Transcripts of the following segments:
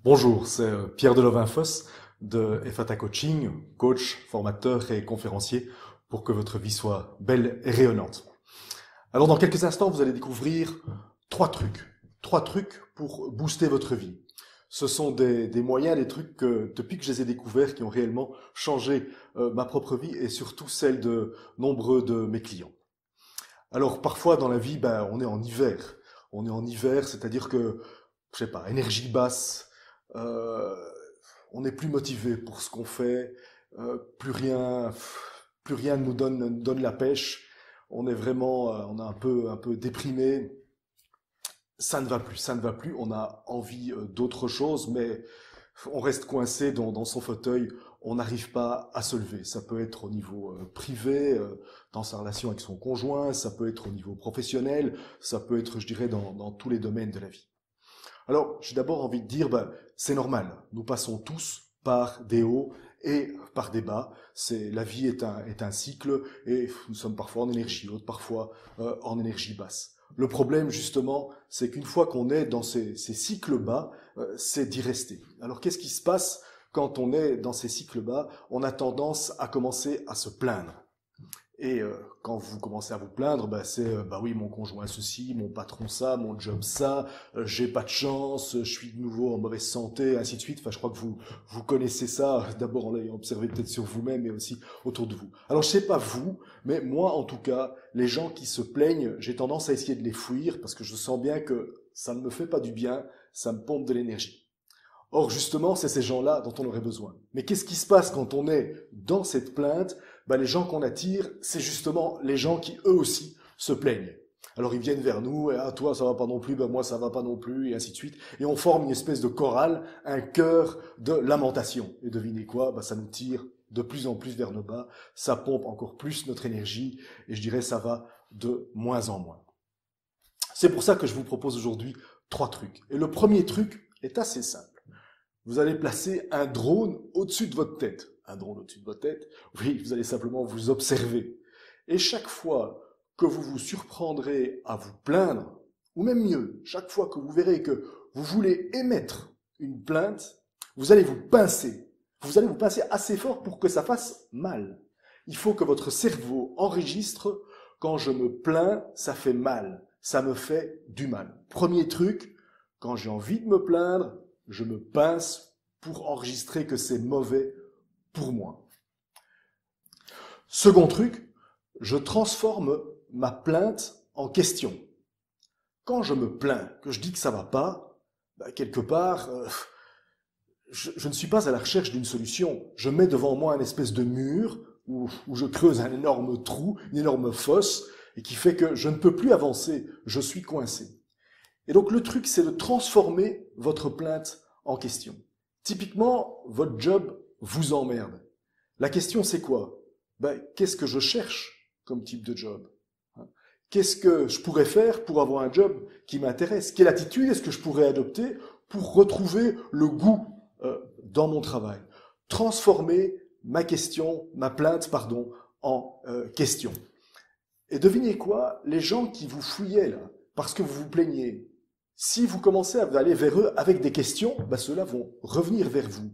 Bonjour, c'est Pierre Delovin-Foss de FATA Coaching, coach, formateur et conférencier pour que votre vie soit belle et rayonnante. Alors dans quelques instants, vous allez découvrir trois trucs pour booster votre vie. Ce sont des moyens, des trucs que depuis que je les ai découverts qui ont réellement changé ma propre vie et surtout celle de nombreux de mes clients. Alors parfois dans la vie, on est en hiver. On est en hiver, c'est-à-dire que, je sais pas, énergie basse, euh, on n'est plus motivé pour ce qu'on fait, plus rien ne nous donne la pêche. On est vraiment, on est un peu déprimé. Ça ne va plus. On a envie d'autre chose, mais on reste coincé dans son fauteuil. On n'arrive pas à se lever. Ça peut être au niveau privé, dans sa relation avec son conjoint. Ça peut être au niveau professionnel. Ça peut être, je dirais, dans tous les domaines de la vie. Alors, j'ai d'abord envie de dire, c'est normal. Nous passons tous par des hauts et par des bas. La vie est un cycle et nous sommes parfois en énergie haute, parfois en énergie basse. Le problème, justement, c'est qu'une fois qu'on est dans ces cycles bas, c'est d'y rester. Alors, qu'est-ce qui se passe quand on est dans ces cycles bas? On a tendance à commencer à se plaindre. Et quand vous commencez à vous plaindre, bah oui, mon conjoint ceci, mon patron ça, mon job ça, j'ai pas de chance, je suis de nouveau en mauvaise santé, ainsi de suite. Enfin, je crois que vous connaissez ça d'abord en l'ayant observé peut-être sur vous-même, mais aussi autour de vous. Alors je sais pas vous, mais moi en tout cas, les gens qui se plaignent, j'ai tendance à essayer de les fuir parce que je sens bien que ça ne me fait pas du bien, ça me pompe de l'énergie. Or, justement, c'est ces gens-là dont on aurait besoin. Mais qu'est-ce qui se passe quand on est dans cette plainte? Les gens qu'on attire, c'est justement les gens qui, eux aussi, se plaignent. Alors, ils viennent vers nous, et ah, toi, ça va pas non plus, moi, ça va pas non plus, et ainsi de suite. Et on forme une espèce de chorale, un chœur de lamentation. Et devinez quoi? Ça nous tire de plus en plus vers le bas, ça pompe encore plus notre énergie, et je dirais, ça va de moins en moins. C'est pour ça que je vous propose aujourd'hui trois trucs. Et le premier truc est assez simple. Vous allez placer un drone au-dessus de votre tête. Un drone au-dessus de votre tête, oui, vous allez simplement vous observer. Et chaque fois que vous vous surprendrez à vous plaindre, ou même mieux, chaque fois que vous verrez que vous voulez émettre une plainte, vous allez vous pincer. Vous allez vous pincer assez fort pour que ça fasse mal. Il faut que votre cerveau enregistre quand je me plains, ça fait mal. Ça me fait du mal. Premier truc, quand j'ai envie de me plaindre, je me pince pour enregistrer que c'est mauvais pour moi. Second truc, je transforme ma plainte en question. Quand je me plains, que je dis que ça va pas, quelque part, je ne suis pas à la recherche d'une solution. Je mets devant moi un espèce de mur où je creuse un énorme trou, une énorme fosse, et qui fait que je ne peux plus avancer, je suis coincé. Et donc le truc, c'est de transformer votre plainte en question. Typiquement, votre job vous emmerde. La question, c'est quoi? Qu'est-ce que je cherche comme type de job? Qu'est-ce que je pourrais faire pour avoir un job qui m'intéresse? Quelle attitude est-ce que je pourrais adopter pour retrouver le goût dans mon travail? Transformer ma plainte, en question. Et devinez quoi? Les gens qui vous fouillaient là, parce que vous vous plaignez, si vous commencez à aller vers eux avec des questions, ceux-là vont revenir vers vous.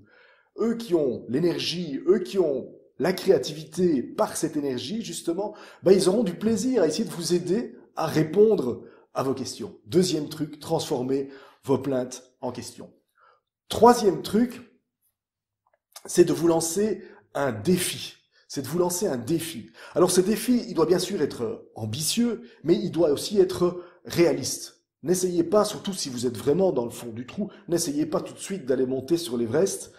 Eux qui ont l'énergie, eux qui ont la créativité par cette énergie, justement, ils auront du plaisir à essayer de vous aider à répondre à vos questions. Deuxième truc, transformer vos plaintes en questions. Troisième truc, c'est de vous lancer un défi. C'est de vous lancer un défi. Alors ce défi, il doit bien sûr être ambitieux, mais il doit aussi être réaliste. N'essayez pas, surtout si vous êtes vraiment dans le fond du trou, n'essayez pas tout de suite d'aller monter sur l'Everest.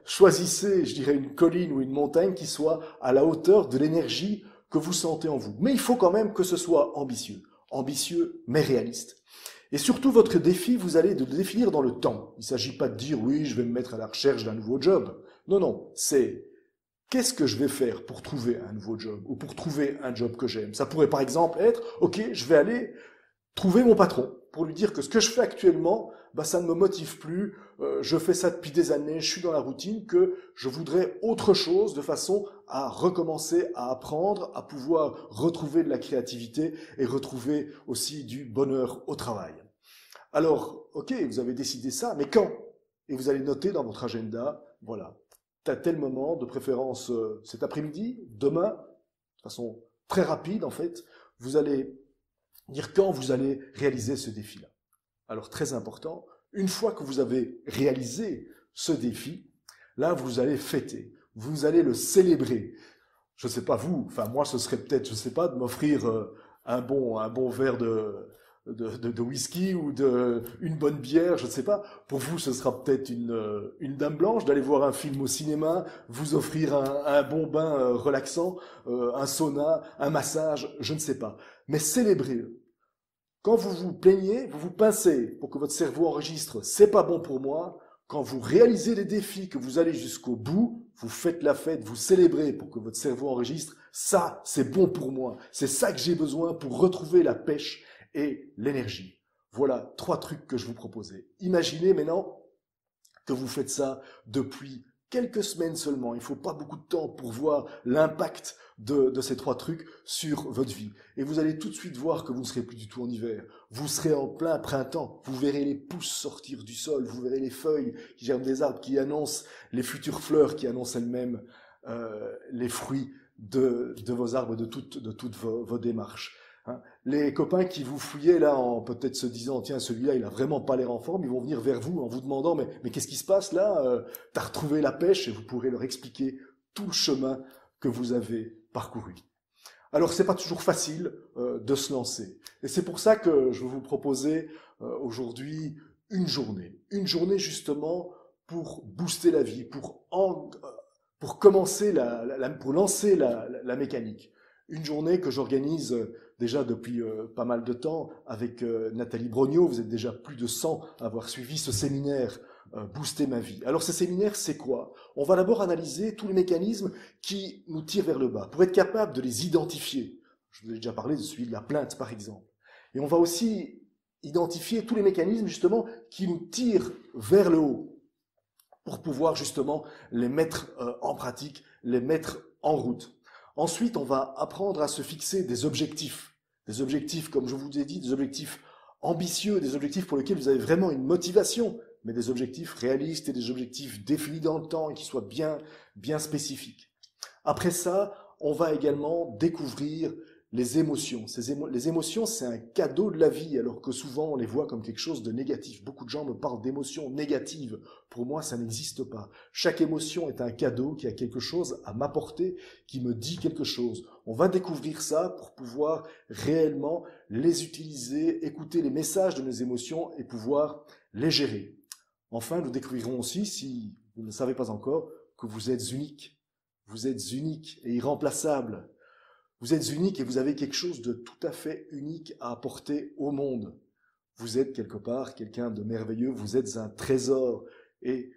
Choisissez, je dirais, une colline ou une montagne qui soit à la hauteur de l'énergie que vous sentez en vous. Mais il faut quand même que ce soit ambitieux. Ambitieux, mais réaliste. Et surtout, votre défi, vous allez le définir dans le temps. Il ne s'agit pas de dire, oui, je vais me mettre à la recherche d'un nouveau job. Non, non, c'est qu'est-ce que je vais faire pour trouver un nouveau job ou pour trouver un job que j'aime. Ça pourrait par exemple être, ok, je vais aller trouver mon patron pour lui dire que ce que je fais actuellement, ça ne me motive plus, je fais ça depuis des années, je suis dans la routine, que je voudrais autre chose de façon à recommencer à apprendre, à pouvoir retrouver de la créativité et retrouver aussi du bonheur au travail. Alors, ok, vous avez décidé ça, mais quand? et vous allez noter dans votre agenda, voilà, à tel moment, de préférence cet après-midi, demain, de façon très rapide en fait, vous allez dire quand vous allez réaliser ce défi-là. Alors très important, une fois que vous avez réalisé ce défi, là vous allez fêter, vous allez le célébrer. Je ne sais pas vous, enfin moi ce serait peut-être, je ne sais pas, de m'offrir un bon verre de whisky ou une bonne bière, je ne sais pas. Pour vous, ce sera peut-être une dame blanche d'aller voir un film au cinéma, vous offrir un bon bain relaxant, un sauna, un massage, je ne sais pas. Mais célébrez-le. Quand vous vous plaignez, vous vous pincez pour que votre cerveau enregistre c'est pas bon pour moi. Quand vous réalisez les défis, que vous allez jusqu'au bout, vous faites la fête, vous célébrez pour que votre cerveau enregistre ça, c'est bon pour moi. C'est ça que j'ai besoin pour retrouver la pêche et l'énergie. Voilà 3 trucs que je vous proposais. Imaginez maintenant que vous faites ça depuis quelques semaines seulement. Il ne faut pas beaucoup de temps pour voir l'impact de ces 3 trucs sur votre vie. Et vous allez tout de suite voir que vous ne serez plus du tout en hiver. Vous serez en plein printemps. Vous verrez les pousses sortir du sol. Vous verrez les feuilles qui germent des arbres, qui annoncent les futures fleurs, qui annoncent elles-mêmes les fruits de vos arbres, de toutes vos démarches. Hein. Les copains qui vous fouillaient là en peut-être se disant tiens celui-là il a vraiment pas l'air en forme, ils vont venir vers vous en vous demandant mais qu'est-ce qui se passe là, t'as retrouvé la pêche, et vous pourrez leur expliquer tout le chemin que vous avez parcouru. Alors c'est pas toujours facile de se lancer et c'est pour ça que je vais vous proposer aujourd'hui une journée justement pour booster la vie, pour commencer pour lancer la mécanique. Une journée que j'organise déjà depuis pas mal de temps avec Nathalie Brognot. Vous êtes déjà plus de 100 à avoir suivi ce séminaire Booster ma vie. Alors ce séminaire, c'est quoi? On va d'abord analyser tous les mécanismes qui nous tirent vers le bas, pour être capable de les identifier. Je vous ai déjà parlé de celui de la plainte, par exemple. Et on va aussi identifier tous les mécanismes, justement, qui nous tirent vers le haut, pour pouvoir, justement, les mettre en pratique, les mettre en route. Ensuite, on va apprendre à se fixer des objectifs, comme je vous ai dit, des objectifs ambitieux, des objectifs pour lesquels vous avez vraiment une motivation, mais des objectifs réalistes et des objectifs définis dans le temps et qui soient bien spécifiques. Après ça, on va également découvrir les émotions. Les émotions, c'est un cadeau de la vie, alors que souvent on les voit comme quelque chose de négatif. Beaucoup de gens me parlent d'émotions négatives. Pour moi, ça n'existe pas. Chaque émotion est un cadeau qui a quelque chose à m'apporter, qui me dit quelque chose. On va découvrir ça pour pouvoir réellement les utiliser, écouter les messages de nos émotions et pouvoir les gérer. Enfin, nous découvrirons aussi, si vous ne le savez pas encore, que vous êtes unique. Vous êtes unique et irremplaçable. Vous êtes unique et vous avez quelque chose de tout à fait unique à apporter au monde. Vous êtes quelque part quelqu'un de merveilleux, vous êtes un trésor et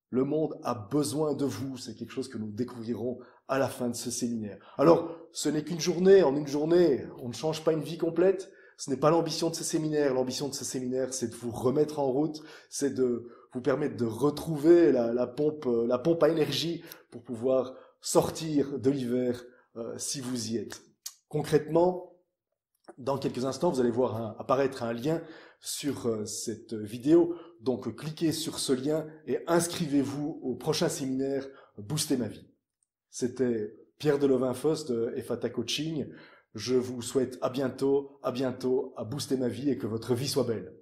le monde a besoin de vous. C'est quelque chose que nous découvrirons à la fin de ce séminaire. Alors, ce n'est qu'une journée. En une journée, on ne change pas une vie complète. Ce n'est pas l'ambition de ce séminaire. L'ambition de ce séminaire, c'est de vous remettre en route, c'est de vous permettre de retrouver la pompe à énergie pour pouvoir sortir de l'hiver si vous y êtes. Concrètement, dans quelques instants, vous allez voir apparaître un lien sur cette vidéo. Donc, cliquez sur ce lien et inscrivez-vous au prochain séminaire Booster ma vie. C'était Pierre Delovin-Foss de Effata Coaching. Je vous souhaite à bientôt à Booster ma vie et que votre vie soit belle.